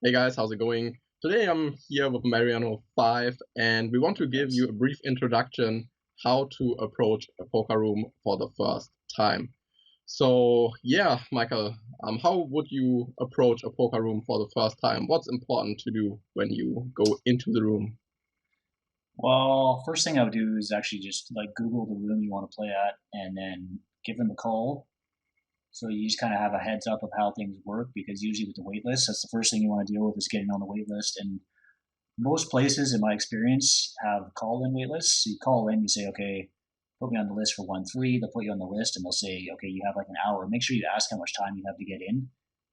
Hey guys, how's it going? Today I'm here with Mariano5 and we want to give Yes. you a brief introduction how to approach a poker room for the first time. So yeah, Michael, how would you approach a poker room for the first time? What's important to do when you go into the room? Well, first thing I would do is actually just like Google the room you want to play at and then give them a call. So you just kind of have a heads up of how things work because usually with the wait list, that's the first thing you want to deal with is getting on the wait list. And most places, in my experience, have call in wait lists. So you call in, you say, okay, put me on the list for 1-3. They'll put you on the list and they'll say, okay, you have like an hour. Make sure you ask how much time you have to get in.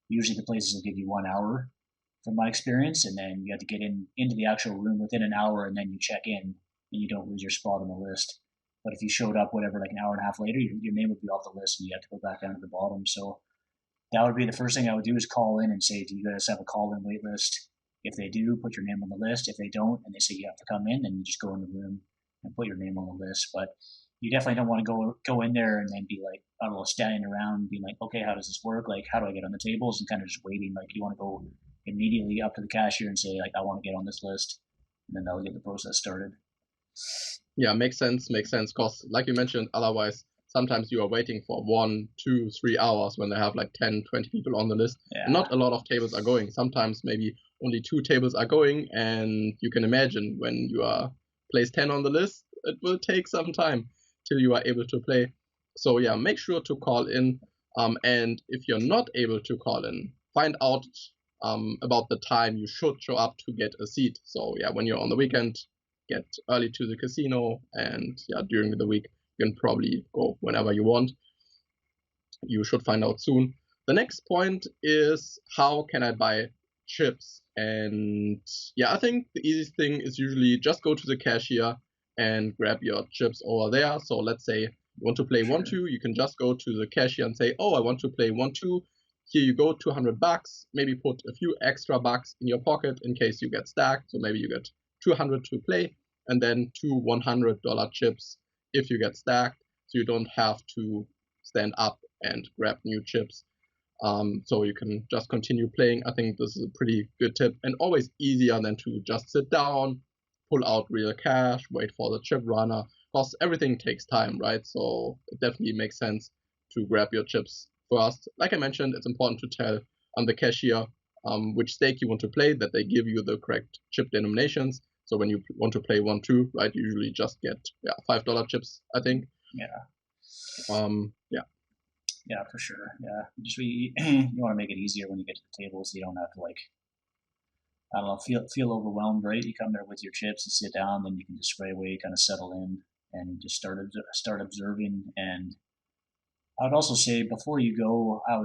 Usually the places will give you 1 hour from my experience, and then you have to get into the actual room within an hour, and then you check in, and you don't lose your spot on the list. But if you showed up whatever like an hour and a half later, your name would be off the list, and you have to go back down to the bottom. So that would be the first thing I would do is call in and say, do you guys have a call in wait list? If they do, put your name on the list. If they don't, and they say you have to come in, then you just go in the room and put your name on the list. But you definitely don't want to go in there and then be like, I don't know, standing around being like, okay, how does this work? Like, how do I get on the tables? And kind of just waiting. Like, you want to go immediately up to the cashier and say, like, I want to get on this list, and then that'll get the process started. Yeah, makes sense. Because, like you mentioned, otherwise, sometimes you are waiting for 1, 2, 3 hours when they have like 10, 20 people on the list. And Yeah, not a lot of tables are going. Sometimes maybe only 2 tables are going. And you can imagine when you are placed 10 on the list, it will take some time till you are able to play. So, yeah, make sure to call in. And if you're not able to call in, find out about the time you should show up to get a seat. So, yeah, when you're on the weekend, get early to the casino, and yeah, during the week you can probably go whenever you want. You should find out soon. The next point is, how can I buy chips? And yeah, I think the easiest thing is usually just go to the cashier and grab your chips over there. So let's say you want to play one sure. two, you can just go to the cashier and say, oh, I want to play 1-2. Here you go, $200. Maybe put a few extra bucks in your pocket in case you get stacked. So maybe you get 200 to play, and then two $100 chips if you get stacked. So you don't have to stand up and grab new chips. So you can just continue playing. I think this is a pretty good tip, and always easier than to just sit down, pull out real cash, wait for the chip runner, because everything takes time, right? So it definitely makes sense to grab your chips first. Like I mentioned, it's important to tell the cashier which stake you want to play, that they give you the correct chip denominations. So when you want to play 1-2, right, you usually just get $5 chips, I think. Yeah, Yeah, yeah, for sure. Yeah, you want to make it easier when you get to the table, so you don't have to like I don't know, feel overwhelmed, right? You come there with your chips and sit down, then you can just right away kind of settle in and just start observing. And I would also say before you go, I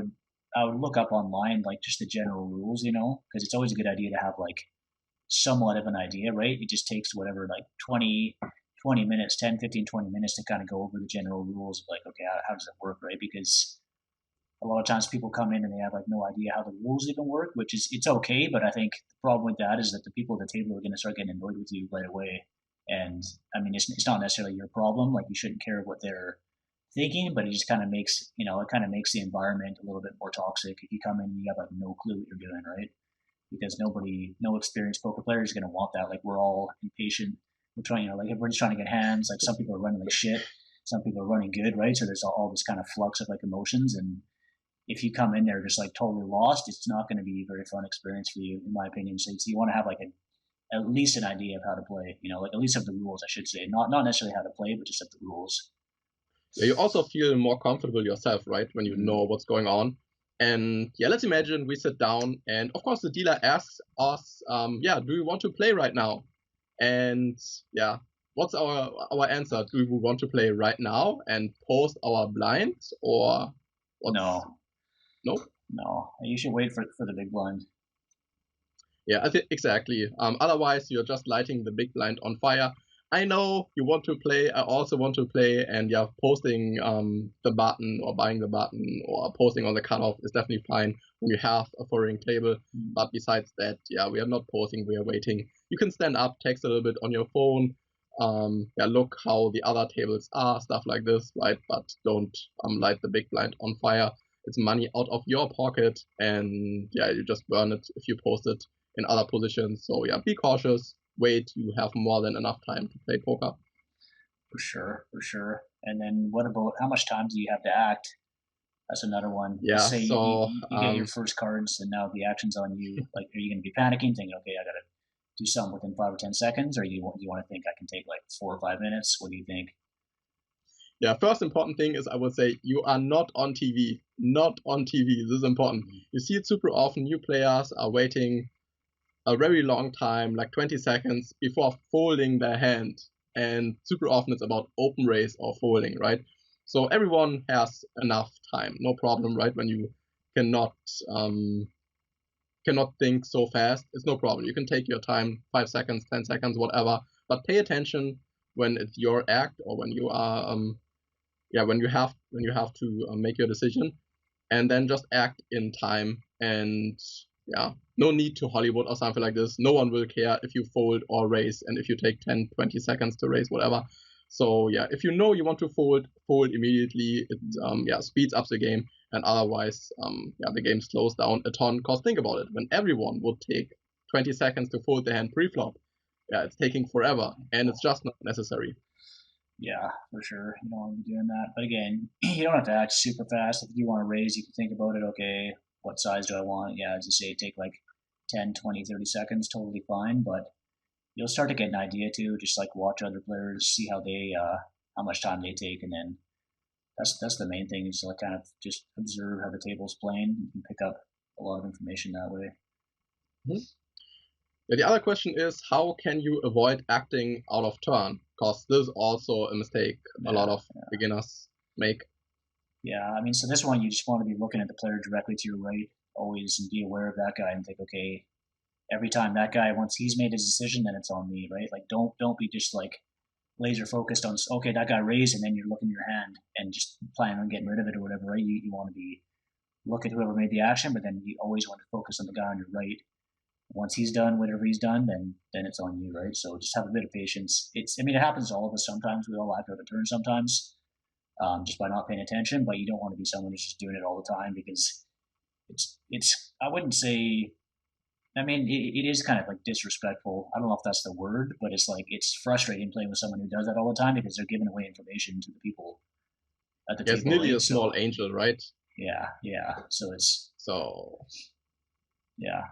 would look up online like just the general rules, because it's always a good idea to have like somewhat of an idea, right? It just takes whatever like 20 minutes, 10, 15, 20 minutes to kind of go over the general rules of like, okay, how does it work, right? Because a lot of times people come in and they have like no idea how the rules even work, which is it's okay, but I think the problem with that is that the people at the table are going to start getting annoyed with you right away. And I mean, it's not necessarily your problem. Like you shouldn't care what they're thinking, but it just kind of makes it kind of makes the environment a little bit more toxic if you come in and you have like no clue what you're doing, right? Because no experienced poker player is going to want that. Like we're all impatient. We're trying, like everybody's trying to get hands. Like some people are running like shit, some people are running good, right? So there's all this kind of flux of like emotions, and if you come in there just like totally lost, it's not going to be a very fun experience for you, in my opinion. So you want to have like at least an idea of how to play, like at least of the rules, I should say, not necessarily how to play, but just of the rules. yeah, you also feel more comfortable yourself, right, when you Mm-hmm. know what's going on. And yeah, let's imagine we sit down, and of course the dealer asks us, yeah, do you want to play right now? And yeah, what's our answer? Do we want to play right now and post our blinds, or what's No, no? no, you should wait for the big blind. Yeah, I think exactly. Otherwise, you're just lighting the big blind on fire. I know you want to play. I also want to play, and yeah, posting the button or buying the button or posting on the cutoff is definitely fine when you have a 4-ring table. Mm. But besides that, yeah, we are not posting. We are waiting. You can stand up, text a little bit on your phone. Yeah, look how the other tables are, stuff like this, right? But don't light the big blind on fire. it's money out of your pocket, and yeah, you just burn it if you post it in other positions. So yeah, be cautious. Wait, you have more than enough time to play poker. For sure, for sure. And then what about how much time do you have to act? That's another one. Let's Yeah, say so you get your first cards and now the action's on you. Like, are you going to be panicking, thinking, okay, I got to do something within 5 or 10 seconds, or you want to think I can take like 4 or 5 minutes? What do you think? yeah, first important thing is I would say you are not on TV. Not on TV. This is important. You see it super often. New players are waiting a very long time, like 20 seconds, before folding their hand. And super often it's about open raise or folding, right? So everyone has enough time, no problem, right? When you cannot cannot think so fast, it's no problem. You can take your time, 5 seconds, 10 seconds, whatever. But pay attention when it's your act or when you are when you have to make your decision, and then just act in time. And yeah, no need to Hollywood or something like this. No one will care if you fold or raise, and if you take 10-20 seconds to raise, whatever. So yeah, if you know you want to fold immediately. It speeds up the game, and otherwise the game slows down a ton. Cause think about it, when everyone would take 20 seconds to fold their hand pre-flop, yeah, it's taking forever, and it's just not necessary. Yeah, for sure. You don't want to be doing that. But again, you don't have to act super fast. If you want to raise, you can think about it. Okay, what size do I want? Yeah, as you say, take like 10, 20, 30 seconds, totally fine. But you'll start to get an idea too. Just like watch other players, see how much time they take, and then that's the main thing is to like kind of just observe how the table's playing. You can pick up a lot of information that way. Mm-hmm. Yeah, the other question is, how can you avoid acting out of turn? Because this is also a mistake a lot of beginners make. Yeah, I mean, so this one you just want to be looking at the player directly to your right, always, and be aware of that guy and think, okay, every time that guy, once he's made his decision, then it's on me, right? Like, don't be just like laser focused on, okay, that guy raised, and then you're looking at your hand and just planning on getting rid of it or whatever, right? You want to be look at whoever made the action, but then you always want to focus on the guy on your right. Once he's done whatever he's done, then it's on you, right? So just have a bit of patience. I mean, it happens to all of us sometimes. We all have to have a turn sometimes, just by not paying attention. But you don't want to be someone who's just doing it all the time because it's. I wouldn't say. I mean, it is kind of like disrespectful. I don't know if that's the word, but it's like it's frustrating playing with someone who does that all the time because they're giving away information to the people at the Yeah, it's table, nearly right? a small angel, right? Yeah, yeah. So it's So yeah.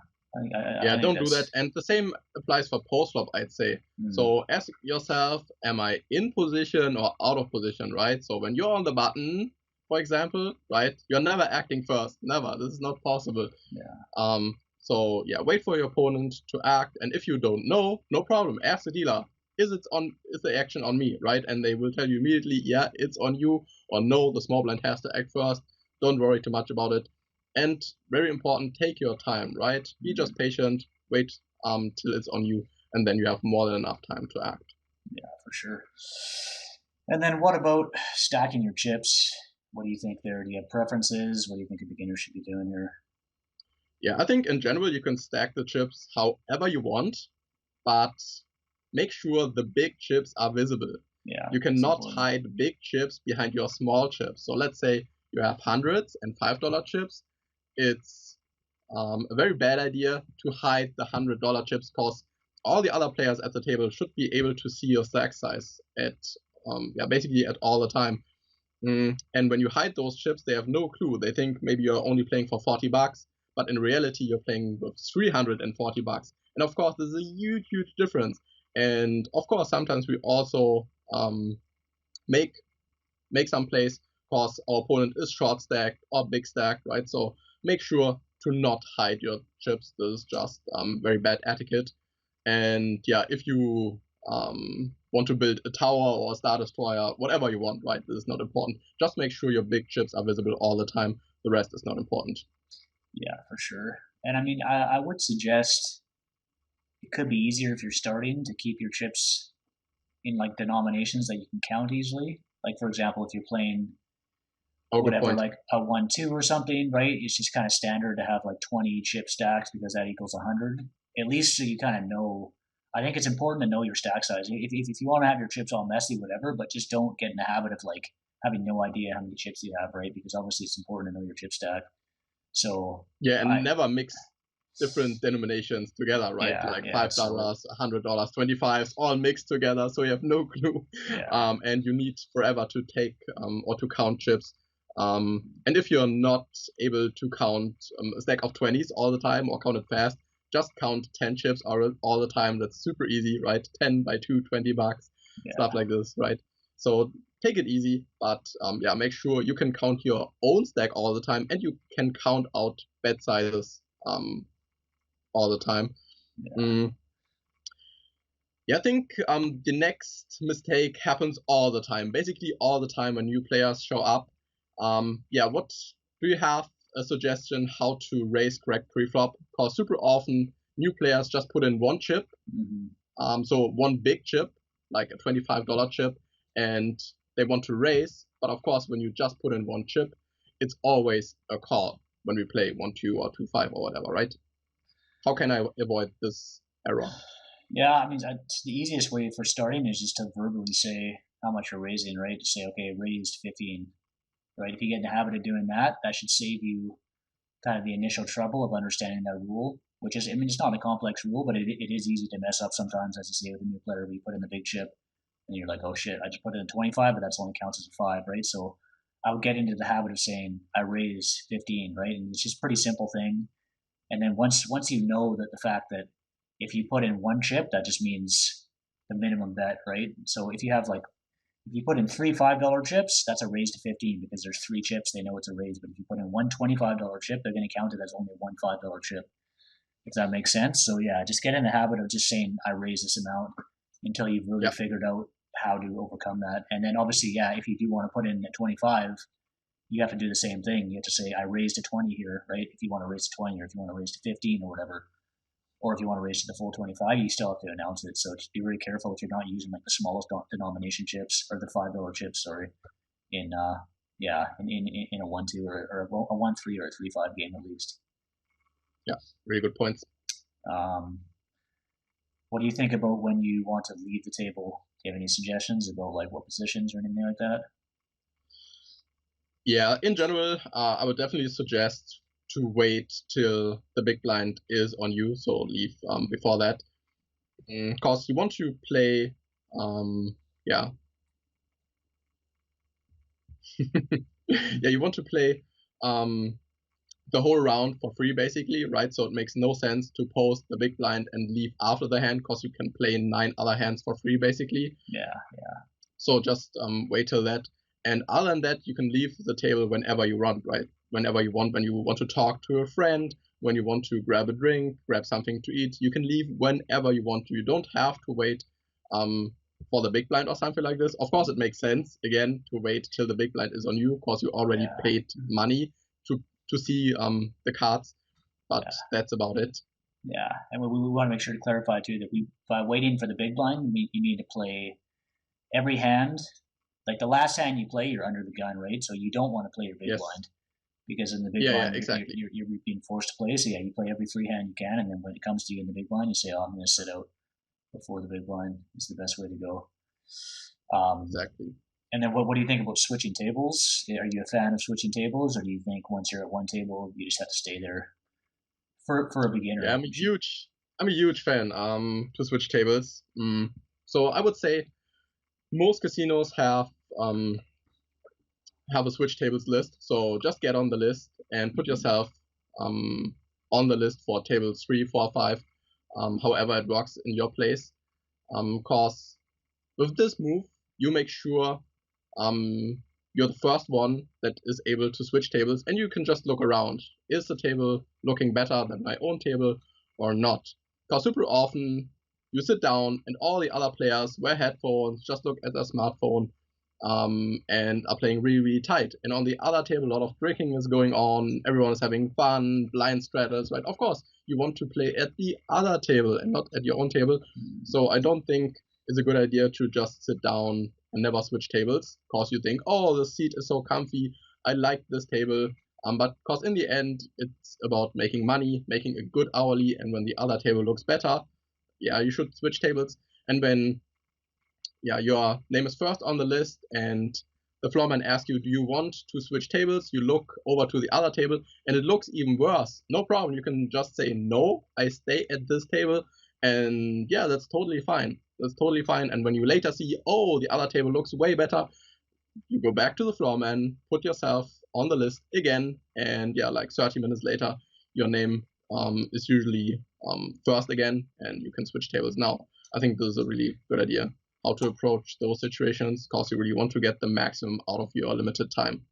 yeah, I think don't do that. that's And the same applies for post flop, I'd say. So ask yourself, am I in position or out of position, right? So when you're on the button, for example, right, you're never acting first. Never. This is not possible. yeah. So yeah, wait for your opponent to act, and if you don't know, no problem. Ask the dealer, is the action on me, right? And they will tell you immediately, yeah, it's on you, or no, the small blind has to act first. Don't worry too much about it. And very important, take your time, right? Be just patient, wait till it's on you, and then you have more than enough time to act. Yeah, for sure. And then what about stacking your chips? What do you think there? Do you have preferences? What do you think a beginner should be doing here? Yeah, I think in general you can stack the chips however you want, but make sure the big chips are visible. Yeah, you cannot hide big chips behind your small chips. So let's say you have hundreds and $5 chips. It's a very bad idea to hide the $100 chips because all the other players at the table should be able to see your stack size at basically at all the time. And when you hide those chips, they have no clue. They think maybe you're only playing for $40, but in reality you're playing with $340. And of course, there's a huge, huge difference. And of course, sometimes we also make some plays because our opponent is short stacked or big stacked, right? So make sure to not hide your chips. This is just very bad etiquette. And yeah, if you want to build a tower or a Star Destroyer, whatever you want, right? This is not important. Just make sure your big chips are visible all the time. The rest is not important. Yeah, for sure. And I mean, I would suggest it could be easier if you're starting to keep your chips in like denominations that you can count easily. Like for example, if you're playing whatever, like a 1-2 or something, right? It's just kind of standard to have like 20 chip stacks because that equals 100. At least so you kind of know. I think it's important to know your stack size. If you want to have your chips all messy, whatever, but just don't get in the habit of like having no idea how many chips you have, right? Because obviously it's important to know your chip stack. So Yeah, and never mix different denominations together, right? Yeah, like yeah. $5, $100, 25s, all mixed together, so you have no clue. Yeah. And you need forever to take or to count chips. And if you're not able to count a stack of 20s all the time or count it fast, just count 10 chips all the time. That's super easy, right? 10 by 2, $20, stuff like this, right? So take it easy, but yeah, make sure you can count your own stack all the time, and you can count out bet sizes all the time. Yeah, I think the next mistake happens all the time, basically all the time when new players show up. Yeah, what do you have a suggestion how to raise correct preflop? Because super often new players just put in one chip, so one big chip, like a $25 chip, and they want to raise. But of course, when you just put in one chip, it's always a call when we play 1-2 or 2-5 or whatever, right? How can I avoid this error? Yeah, I mean, the easiest way for starting is just to verbally say how much you're raising, right? To say, okay, raised 15, right? If you get in the habit of doing that, that should save you kind of the initial trouble of understanding that rule, which is, I mean, it's not a complex rule, but it is easy to mess up sometimes, as you say, with a new player, where you put in the big chip and you're like, oh shit, I just put in 25, but that's only counts as a 5, right? So I would get into the habit of saying, I raise 15, right? And it's just a pretty simple thing. And then once you know that the fact that if you put in one chip, that just means the minimum bet, right? So if you have like if you put in three $5 chips, that's a raise to 15 because there's 3 chips, they know it's a raise. But if you put in one $25 chip, they're going to count it as only one $5 chip. If that makes sense. So yeah, just get in the habit of just saying I raise this amount until you've really figured out how to overcome that. And then obviously, yeah, if you do want to put in at 25, you have to do the same thing. You have to say I raised to 20 here, right? If you want to raise to 20 or if you want to raise to 15 or whatever. Or if you want to raise to the full 25, you still have to announce it. So just be very careful if you're not using like the smallest denomination chips or the $5 chips, sorry, in in a 1-2 or a 1-3 or a 3-5 game at least. Yeah, really good points. What do you think about when you want to leave the table? Do you have any suggestions about like what positions or anything like that? Yeah, in general, I would definitely suggest to wait till the big blind is on you, so leave before that, because you want to play, yeah, yeah, you want to play the whole round for free, basically, right? So it makes no sense to post the big blind and leave after the hand, because you can play 9 other hands for free, basically. Yeah. So just wait till that. And other than that, you can leave the table whenever you want, right? Whenever you want, when you want to talk to a friend, when you want to grab a drink, grab something to eat, you can leave whenever you want to. You don't have to wait for the big blind or something like this. Of course, it makes sense, again, to wait till the big blind is on you, because you already paid money to see the cards, but that's about it. Yeah, and we want to make sure to clarify too that by waiting for the big blind, you need to play every hand. Like the last hand you play, you're under the gun, right? So you don't want to play your big blind, because in the big blind, exactly. you're being forced to play. So yeah, you play every free hand you can, and then when it comes to you in the big blind, you say, "Oh, I'm going to sit out before the big blind." Is the best way to go. Exactly. And then what do you think about switching tables? Are you a fan of switching tables, or do you think once you're at one table, you just have to stay there for a beginner? Yeah, I'm a huge fan to switch tables. So I would say most casinos have a switch tables list. So just get on the list and put yourself on the list for tables 3, 4, 5, however it works in your place. Because with this move, you make sure you're the first one that is able to switch tables, and you can just look around. Is the table looking better than my own table or not? Because super often you sit down and all the other players wear headphones, just look at their smartphone, and are playing really, really tight. And on the other table, a lot of drinking is going on. Everyone is having fun, blind straddles, right? Of course, you want to play at the other table and not at your own table. So I don't think it's a good idea to just sit down and never switch tables, because you think, oh, the seat is so comfy, I like this table. But because in the end, it's about making money, making a good hourly, and when the other table looks better, yeah, you should switch tables. And when your name is first on the list and the floor man asks you, do you want to switch tables? You look over to the other table, and it looks even worse. No problem. You can just say, no, I stay at this table. And yeah, that's totally fine. That's totally fine. And when you later see, oh, the other table looks way better, you go back to the floor man, put yourself on the list again, and yeah, like 30 minutes later, your name is usually first again, and you can switch tables. Now, I think this is a really good idea, how to approach those situations, because you really want to get the maximum out of your limited time.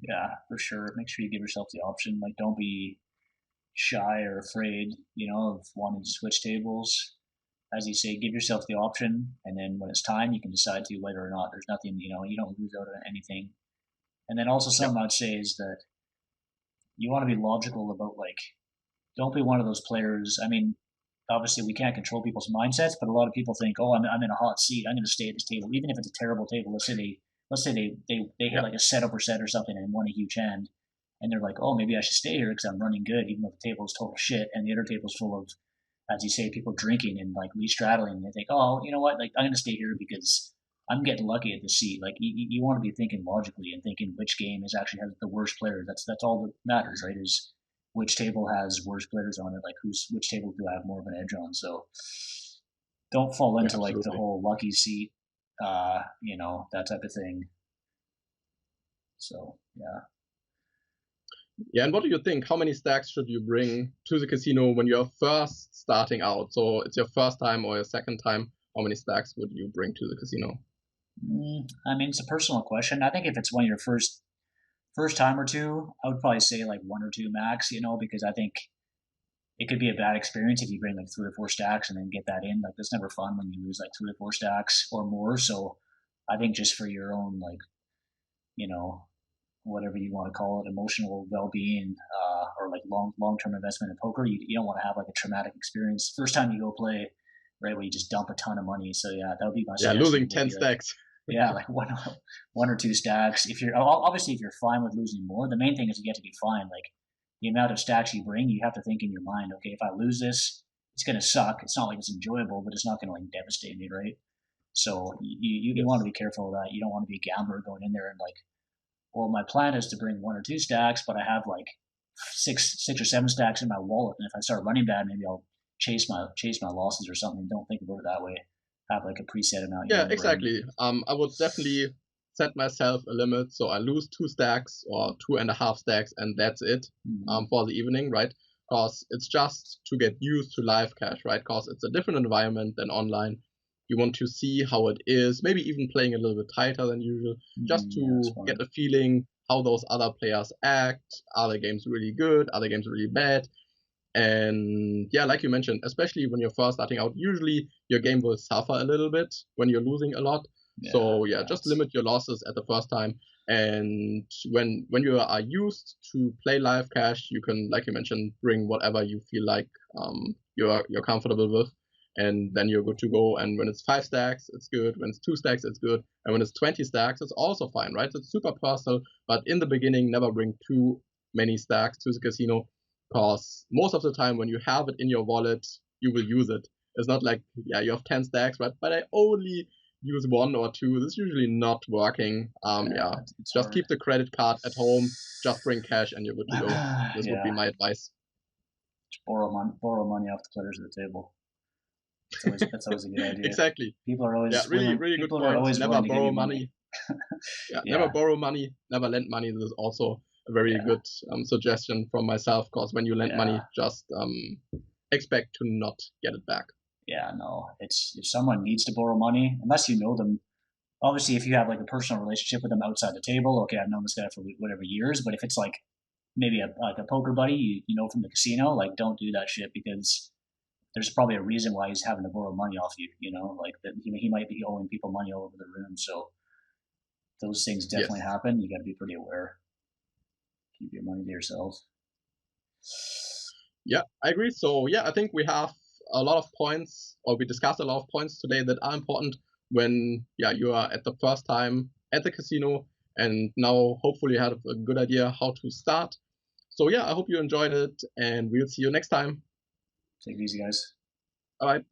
Yeah, for sure. Make sure you give yourself the option. Like, don't be shy or afraid, of wanting to switch tables. As you say, give yourself the option, and then when it's time, you can decide to whether or not. There's nothing, you don't lose out on anything. And then also something I'd say is that you want to be logical about, like, don't be one of those players. I mean, obviously we can't control people's mindsets, but a lot of people think, oh, I'm in a hot seat. I'm going to stay at this table, even if it's a terrible table. Let's say they hit like a setup or set or something and won a huge hand, and they're like, oh, maybe I should stay here because I'm running good, even though the table is total shit and the other table's full of, as you say, people drinking and like straddling. And they think, oh, you know what? Like, I'm going to stay here because I'm getting lucky at the seat. Like, you want to be thinking logically and thinking which game is actually has the worst players. That's all that matters, right? Is which table has worse players on it, like which table do I have more of an edge on. So don't fall into like the whole lucky seat, that type of thing. So yeah. Yeah, and what do you think? How many stacks should you bring to the casino when you're first starting out? So it's your first time or your second time. How many stacks would you bring to the casino? I mean, it's a personal question. I think if it's one of your first time or two, I would probably say like one or two max, because I think it could be a bad experience if you bring like 3 or 4 stacks and then get that in. Like, that's never fun when you lose like 3 or 4 stacks or more. So I think just for your own, like, whatever you want to call it, emotional well-being, or like long-term investment in poker, you don't want to have like a traumatic experience first time you go play, right, where you just dump a ton of money. So yeah, that would be my suggestion. Losing 10 stacks. Yeah, like one or two stacks. If you're obviously, if you're fine with losing more, the main thing is you get to be fine. Like, the amount of stacks you bring, you have to think in your mind, okay, if I lose this, it's gonna suck. It's not like it's enjoyable, but it's not gonna like devastate me, right? So you want to be careful of that. You don't want to be a gambler going in there and like, well, my plan is to bring 1 or 2 stacks, but I have like six or 7 stacks in my wallet, and if I start running bad, maybe I'll chase my losses or something. Don't think about it that way. Have like a preset amount. Yeah, exactly. I would definitely set myself a limit, so I lose 2 stacks or 2.5 stacks, and that's it for the evening, right? Because it's just to get used to live cash, right? Because it's a different environment than online. You want to see how it is, maybe even playing a little bit tighter than usual, just to get a feeling how those other players act. Are the games really good? Are the games really bad? And yeah, like you mentioned, especially when you're first starting out, usually your game will suffer a little bit when you're losing a lot. So yeah, just limit your losses at the first time. And when you are used to play live cash, you can, like you mentioned, bring whatever you feel like you're comfortable with, and then you're good to go. And when it's 5 stacks, it's good. When it's 2 stacks, it's good. And when it's 20 stacks, it's also fine, right? So it's super personal. But in the beginning, never bring too many stacks to the casino, because most of the time when you have it in your wallet, you will use it. It's not like, yeah, you have 10 stacks, right? But I only use 1 or 2. This is usually not working. Just hard. Keep the credit card at home. Just bring cash and you're good to go. This would be my advice. Just borrow money off the players at the table. That's always a good idea. Exactly. People are always really good point. Never borrow money. Never borrow money. Never lend money. This is also a very good suggestion from myself, because when you lend money, just expect to not get it back. Yeah, no. It's, if someone needs to borrow money, unless you know them, obviously if you have like a personal relationship with them outside the table, okay, I've known this guy for whatever years. But if it's like maybe a poker buddy you know from the casino, like, don't do that shit, because there's probably a reason why he's having to borrow money off you. Like that he might be owing people money all over the room. So those things definitely happen. You got to be pretty aware. Keep your money to yourself. Yeah, I agree. So yeah, I think we have a lot of points, or we discussed a lot of points today that are important when you are at the first time at the casino, and now hopefully you have a good idea how to start. So yeah, I hope you enjoyed it, and we'll see you next time. Take it easy, guys. All right.